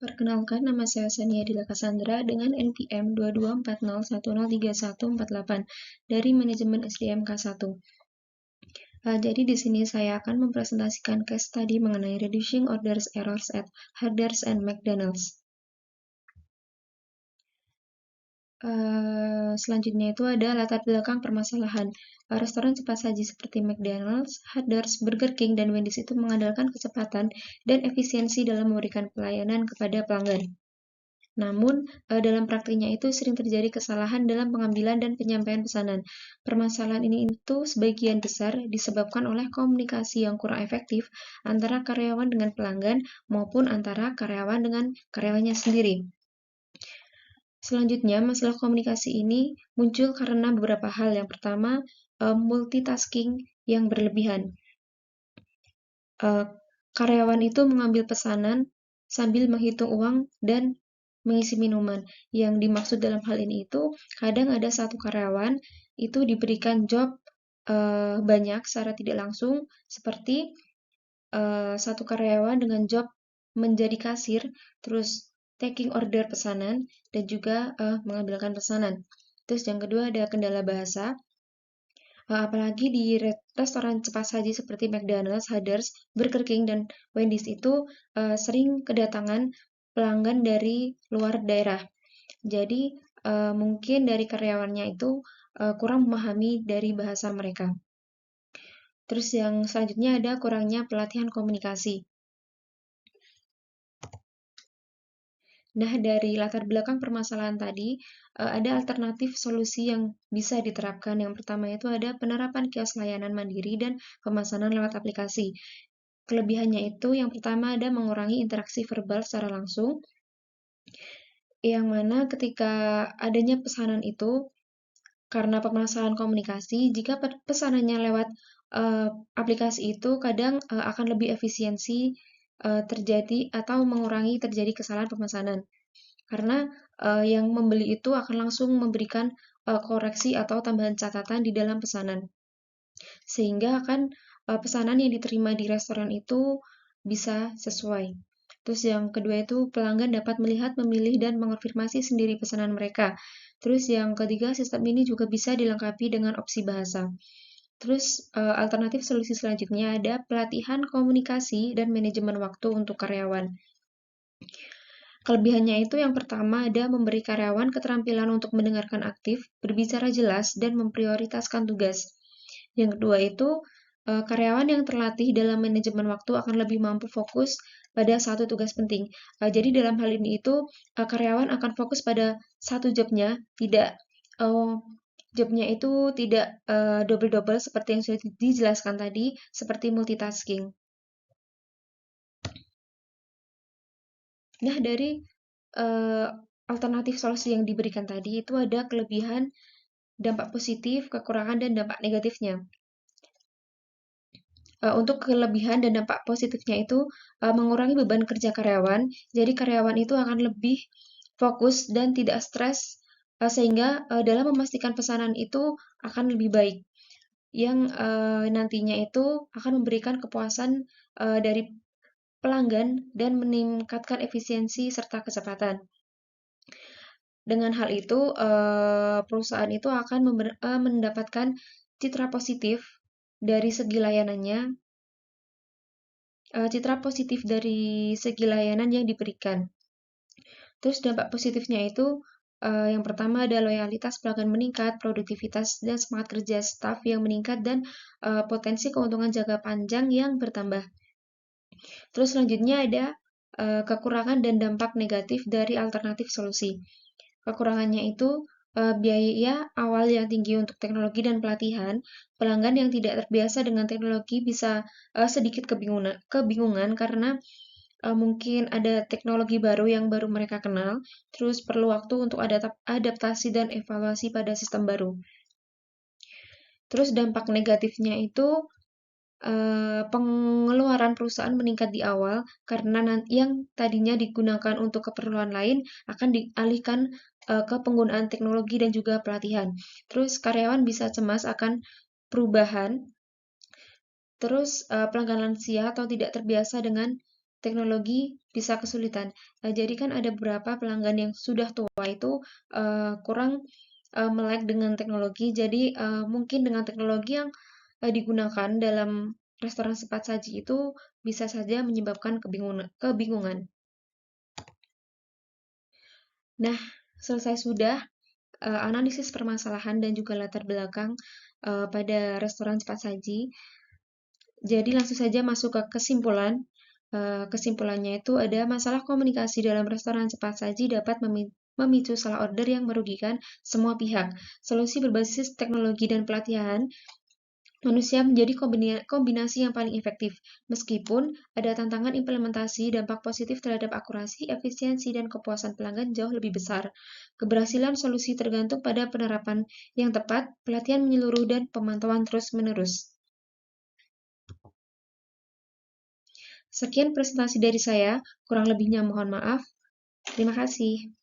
Perkenalkan, nama saya Sania Dila Cassandra dengan NPM 2240103148 dari Manajemen SDM K1. Jadi di sini saya akan mempresentasikan case study mengenai reducing orders errors at Hardee's and McDonald's. Selanjutnya itu ada latar belakang permasalahan. Restoran cepat saji seperti McDonald's, Hardee's, Burger King, dan Wendy's itu mengandalkan kecepatan dan efisiensi dalam memberikan pelayanan kepada pelanggan. Namun, dalam praktiknya itu sering terjadi kesalahan dalam pengambilan dan penyampaian pesanan. Permasalahan ini itu sebagian besar disebabkan oleh komunikasi yang kurang efektif antara karyawan dengan pelanggan maupun antara karyawan dengan karyawannya sendiri. Selanjutnya, masalah komunikasi ini muncul karena beberapa hal. Yang pertama, multitasking yang berlebihan. Karyawan itu mengambil pesanan sambil menghitung uang dan mengisi minuman. Yang dimaksud dalam hal ini itu kadang ada satu karyawan itu diberikan job banyak secara tidak langsung, seperti satu karyawan dengan job menjadi kasir, terus taking order pesanan, dan juga mengambilkan pesanan. Terus yang kedua ada kendala bahasa. Apalagi di restoran cepat saji seperti McDonald's, Hardee's, Burger King, dan Wendy's itu sering kedatangan pelanggan dari luar daerah. Jadi mungkin dari karyawannya itu kurang memahami dari bahasa mereka. Terus yang selanjutnya ada kurangnya pelatihan komunikasi. Nah, dari latar belakang permasalahan tadi, ada alternatif solusi yang bisa diterapkan. Yang pertama itu ada penerapan kios layanan mandiri dan pemesanan lewat aplikasi. Kelebihannya itu yang pertama ada mengurangi interaksi verbal secara langsung, yang mana ketika adanya pesanan itu, karena permasalahan komunikasi, jika pesanannya lewat aplikasi itu kadang akan lebih efisiensi terjadi atau mengurangi terjadi kesalahan pemesanan. Karena yang membeli itu akan langsung memberikan koreksi atau tambahan catatan di dalam pesanan. Sehingga akan pesanan yang diterima di restoran itu bisa sesuai. Terus yang kedua itu pelanggan dapat melihat, memilih, dan mengonfirmasi sendiri pesanan mereka. Terus yang ketiga, sistem ini juga bisa dilengkapi dengan opsi bahasa. Terus alternatif solusi selanjutnya ada pelatihan komunikasi dan manajemen waktu untuk karyawan. Kelebihannya itu yang pertama ada memberi karyawan keterampilan untuk mendengarkan aktif, berbicara jelas, dan memprioritaskan tugas. Yang kedua itu karyawan yang terlatih dalam manajemen waktu akan lebih mampu fokus pada satu tugas penting. Jadi dalam hal ini itu karyawan akan fokus pada satu jobnya, tidak jobnya itu tidak double-double seperti yang sudah dijelaskan tadi, seperti multitasking. Nah, dari alternatif solusi yang diberikan tadi itu ada kelebihan, dampak positif, kekurangan, dan dampak negatifnya. Untuk kelebihan dan dampak positifnya itu mengurangi beban kerja karyawan, jadi karyawan itu akan lebih fokus dan tidak stres, sehingga dalam memastikan pesanan itu akan lebih baik, yang nantinya itu akan memberikan kepuasan dari pelanggan dan meningkatkan efisiensi serta kecepatan. Dengan hal itu, perusahaan itu akan mendapatkan citra positif dari segi layanannya, citra positif dari segi layanan yang diberikan. Terus dampak positifnya itu yang pertama ada loyalitas pelanggan meningkat, produktivitas dan semangat kerja staf yang meningkat, dan potensi keuntungan jangka panjang yang bertambah. Terus selanjutnya ada kekurangan dan dampak negatif dari alternatif solusi. Kekurangannya itu biaya awal yang tinggi untuk teknologi dan pelatihan. Pelanggan yang tidak terbiasa dengan teknologi bisa sedikit kebingungan karena mungkin ada teknologi baru yang baru mereka kenal, terus perlu waktu untuk adaptasi dan evaluasi pada sistem baru. Terus dampak negatifnya itu pengeluaran perusahaan meningkat di awal karena yang tadinya digunakan untuk keperluan lain akan dialihkan ke penggunaan teknologi dan juga pelatihan. Terus karyawan bisa cemas akan perubahan. Terus pelanggan lansia atau tidak terbiasa dengan teknologi bisa kesulitan. Jadi kan ada beberapa pelanggan yang sudah tua itu kurang melek dengan teknologi. Jadi mungkin dengan teknologi yang digunakan dalam restoran cepat saji itu bisa saja menyebabkan kebingungan. Nah, selesai sudah analisis permasalahan dan juga latar belakang pada restoran cepat saji. Jadi langsung saja masuk ke kesimpulan. Kesimpulannya itu ada masalah komunikasi dalam restoran cepat saji dapat memicu salah order yang merugikan semua pihak. Solusi berbasis teknologi dan pelatihan manusia menjadi kombinasi yang paling efektif. Meskipun ada tantangan implementasi, dampak positif terhadap akurasi, efisiensi, dan kepuasan pelanggan jauh lebih besar. Keberhasilan solusi tergantung pada penerapan yang tepat, pelatihan menyeluruh, dan pemantauan terus-menerus. Sekian presentasi dari saya, kurang lebihnya mohon maaf. Terima kasih.